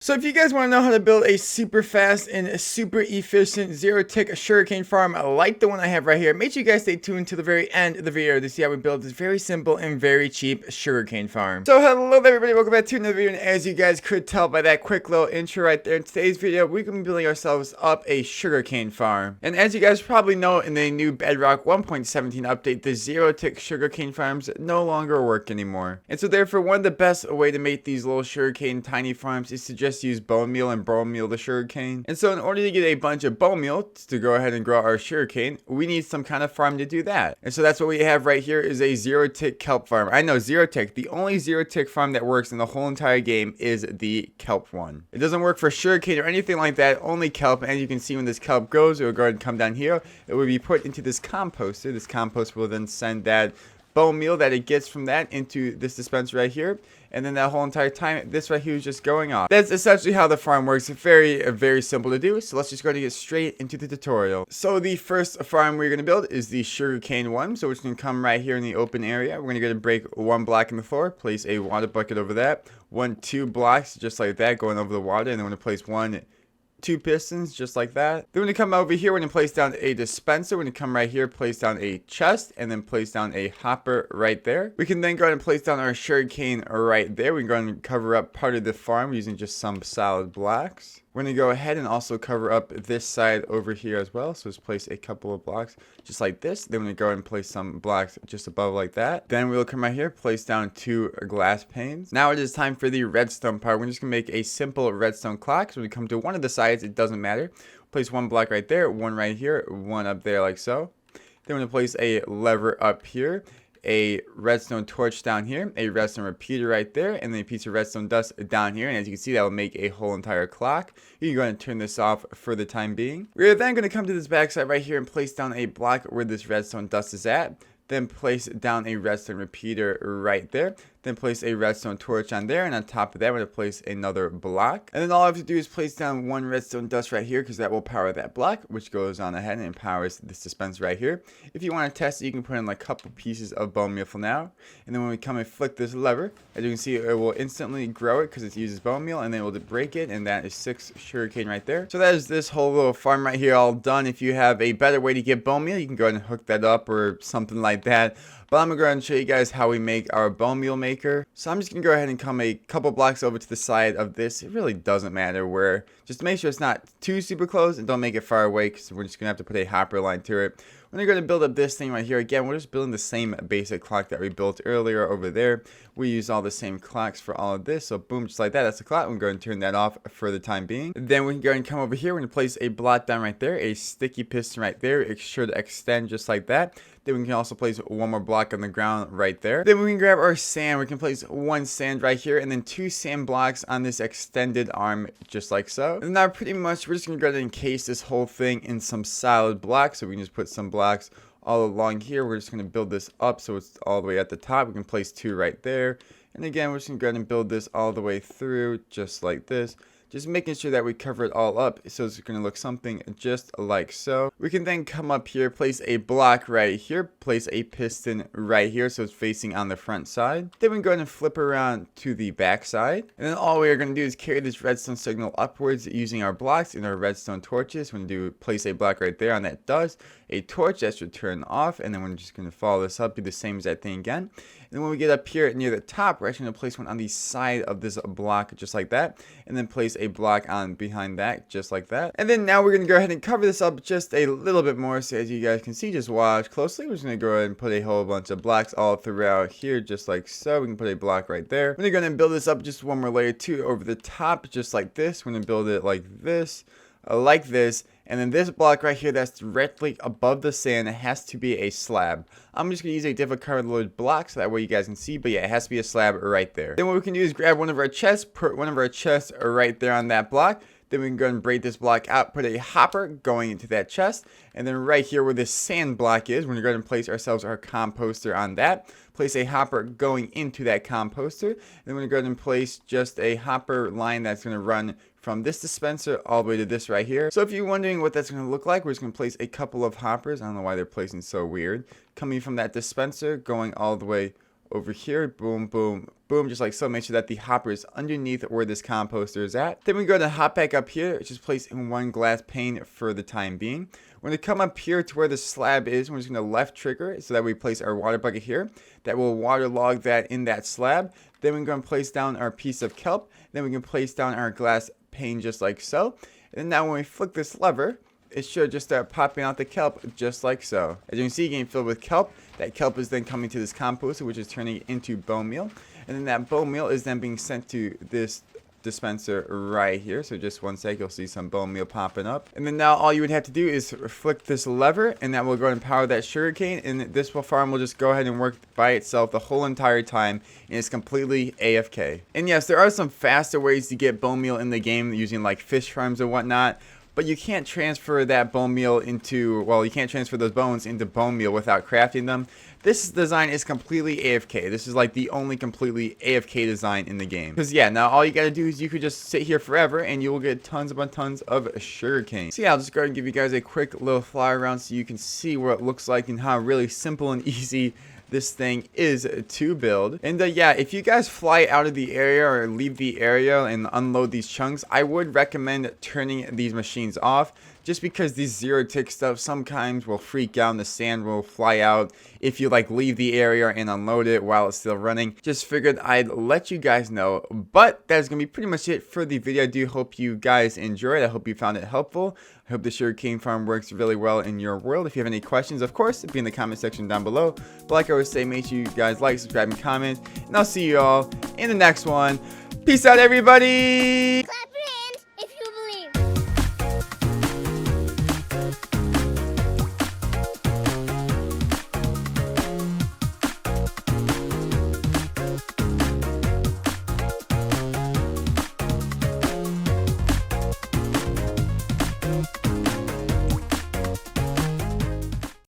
So if you guys want to know how to build a super fast and a super efficient zero-tick sugarcane farm like the one I have right here, make sure you guys stay tuned to the very end of the video to see how we build this very simple and very cheap sugarcane farm. So hello there everybody, welcome back to another video, and as you guys could tell by that quick little intro right there, in today's video we're going to be building ourselves up a sugarcane farm. And as you guys probably know, in the new Bedrock 1.17 update, the zero-tick sugarcane farms no longer work anymore. And so therefore, one of the best way to make these little sugarcane tiny farms is to just use bone meal and bone meal the sugarcane. And so in order to get a bunch of bone meal to go ahead and grow our sugarcane, we need some kind of farm to do that. And so that's what we have right here, is a zero-tick kelp farm. I know, zero-tick, the only zero-tick farm that works in the whole entire game is the kelp one. It doesn't work for sugarcane or anything like that, only kelp. And as you can see, when this kelp goes, it will go ahead and come down here. It will be put into this composter. This compost will then send that bone meal that it gets from that into this dispenser right here, and then that whole entire time this right here is just going off. That's essentially how the farm works. Very simple to do. So let's just go and get straight into the tutorial. So the first farm we're going to build is the sugarcane one. So we're just going to come right here in the open area. We're going to go to break one block in the floor, place a water bucket over that, 2 blocks just like that going over the water, and then we're going to place 2 pistons just like that. Then we're going to come over here, we're going to place down a dispenser. We're going to come right here, place down a chest, and then place down a hopper right there. We can then go ahead and place down our sugarcane right there. We can go ahead and cover up part of the farm using just some solid blocks. We're going to go ahead and also cover up this side over here as well. So let's place a couple of blocks just like this. Then we're going to go ahead and place some blocks just above like that. Then we'll come right here, place down 2 glass panes. Now it is time for the redstone part. We're just going to make a simple redstone clock. So when we come to one of the sides, it doesn't matter. Place 1 block right there, 1 right here, 1 up there like so. Then we're going to place a lever up here, a redstone torch down here, a redstone repeater right there, and then a piece of redstone dust down here. And as you can see, that will make a whole entire clock. You can go ahead and turn this off for the time being. We're then going to come to this backside right here and place down a block where this redstone dust is at. Then place down a redstone repeater right there. Then place a redstone torch on there, and on top of that, we're going to place another block. And then all I have to do is place down 1 redstone dust right here, because that will power that block, which goes on ahead and powers this dispenser right here. If you want to test it, you can put in like a couple pieces of bone meal for now. And then when we come and flick this lever, as you can see, it will instantly grow it because it uses bone meal, and then it will break it, and that is 6 sugarcane right there. So that is this whole little farm right here all done. If you have a better way to get bone meal, you can go ahead and hook that up or something like that. But I'm going to go ahead and show you guys how we make our bone meal maker. So I'm just going to go ahead and come a couple blocks over to the side of this. It really doesn't matter where. Just make sure it's not too super close, and don't make it far away, because we're just going to have to put a hopper line to it. We're going to build up this thing right here. Again, we're just building the same basic clock that we built earlier over there. We use all the same clocks for all of this. So boom, just like that. That's the clock. We're going to turn that off for the time being. Then we can go ahead and come over here. We're going to place a block down right there, a sticky piston right there. It should extend just like that. Then we can also place 1 more block on the ground right there. Then we can grab our sand. We can place 1 sand right here, and then 2 sand blocks on this extended arm just like so. And now pretty much we're just going to go ahead and encase this whole thing in some solid blocks. So we can just put some blocks all along here. We're just going to build this up so it's all the way at the top. We can place 2 right there. And again, we're just going to go ahead and build this all the way through just like this. Just making sure that we cover it all up, so it's going to look something just like so. We can then come up here, place a block right here, place a piston right here so it's facing on the front side. Then we can go ahead and flip around to the back side. And then all we are going to do is carry this redstone signal upwards using our blocks and our redstone torches. We're going to do place a block right there on that dust, a torch that should turn off, and then we're just going to follow this up, do the same exact thing again. And then when we get up here near the top, we're actually going to place one on the side of this block just like that, and then place a block on behind that just like that. And then now we're going to go ahead and cover this up just a little bit more. So as you guys can see, just watch closely. We're just going to go ahead and put a whole bunch of blocks all throughout here just like so. We can put a block right there. We're going to build this up just 1 more layer too over the top just like this. We're going to build it like this. And then this block right here that's directly above the sand, it has to be a slab. I'm just going to use a different colored block so that way you guys can see, but yeah, it has to be a slab right there. Then what we can do is grab one of our chests, put one of our chests right there on that block. Then we can go ahead and break this block out, put a hopper going into that chest. And then right here where this sand block is, we're going to go ahead and place ourselves our composter on that. Place a hopper going into that composter. And then we're going to go ahead and place just a hopper line that's going to run from this dispenser all the way to this right here. So if you're wondering what that's going to look like, we're just going to place a couple of hoppers. I don't know why they're placing so weird. Coming from that dispenser, going all the way over here. Boom, boom, boom, just like so. Make sure that the hopper is underneath where this composter is at. Then we go to hop back up here, just place in one glass pane for the time being. We're going to come up here to where the slab is. We're just going to left trigger it so that we place our water bucket here. That will waterlog that in that slab. Then we're going to place down our piece of kelp. Then we can place down our glass pane just like so. And now when we flick this lever, it should just start popping out the kelp just like so. As you can see, getting filled with kelp. That kelp is then coming to this composter, which is turning it into bone meal. And then that bone meal is then being sent to this dispenser right here. So just one sec, you'll see some bone meal popping up. And then now all you would have to do is flick this lever, and that will go and power that sugarcane. And this farm will just go ahead and work by itself the whole entire time, and it's completely AFK. And yes, there are some faster ways to get bone meal in the game using like fish farms and whatnot. But you can't transfer that bone meal into, well, you can't transfer those bones into bone meal without crafting them. This design is completely AFK. This is like the only completely AFK design in the game. Because yeah, now all you gotta do is you could just sit here forever and you will get tons upon tons of sugarcane. So yeah, I'll just go ahead and give you guys a quick little fly around so you can see what it looks like and how really simple and easy this thing is to build. And yeah, if you guys fly out of the area or leave the area and unload these chunks, I would recommend turning these machines off, just because these zero tick stuff sometimes will freak out and the sand will fly out if you like leave the area and unload it while it's still running. Just figured I'd let you guys know. But that's gonna be pretty much it for the video. I do hope you guys enjoyed. I hope you found it helpful. I hope the sugarcane farm works really well in your world. If you have any questions, of course, be in the comment section down below. But like I always say, make sure you guys like, subscribe, and comment. And I'll see you all in the next one. Peace out, everybody!